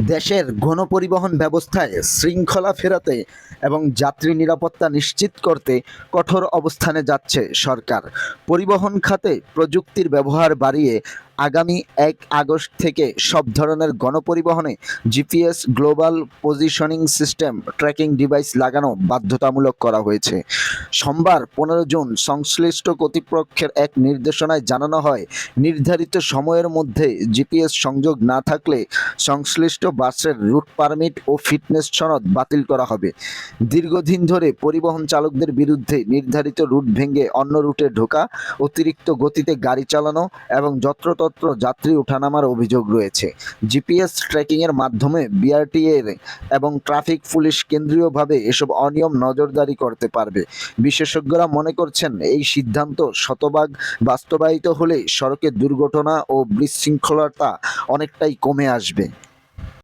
দেশের গণপরিবহন ব্যবস্থায় শৃঙ্খলা ফেরাতে এবং যাত্রী নিরাপত্তা নিশ্চিত করতে কঠোর অবস্থানে যাচ্ছে সরকার। পরিবহন খাতে প্রযুক্তির ব্যবহার বাড়িয়ে আগামী 1 আগস্ট থেকে সব ধরনের গণপরিবহনে GPS global positioning system tracking device লাগানো বাধ্যতামূলক করা হয়েছে। সোমবার 15 জুন সংশ্লিষ্ট কর্তৃপক্ষের এক নির্দেশনায় জানানো হয়, নির্ধারিত সময়ের মধ্যে জিপিএস সংযোগ না থাকলে সংশ্লিষ্ট বাসের রুট পারমিট ও ফিটনেস সনদ বাতিল করা হবে। দীর্ঘদিন ধরে পরিবহন চালকদের বিরুদ্ধে নির্ধারিত রুট ভেঙে অন্য রুটে ঢোকা, অতিরিক্ত গতিতে গাড়ি চালানো এবং যত্রতত্র যাত্রী ওঠানামার অভিযোগ রয়েছে। জিপিএস ট্র্যাকিংয়ের মাধ্যমে বিআরটিএ এবং ট্রাফিক পুলিশ কেন্দ্রীয়ভাবে এসব অনিয়ম নজরদারি করতে পারবে। বিশেষজ্ঞরা মনে করছেন, এই সিদ্ধান্ত শতভাগ বাস্তবায়িত হলে সড়কে দুর্ঘটনা ও বিশৃঙ্খলতা অনেকটাই কমে আসবে।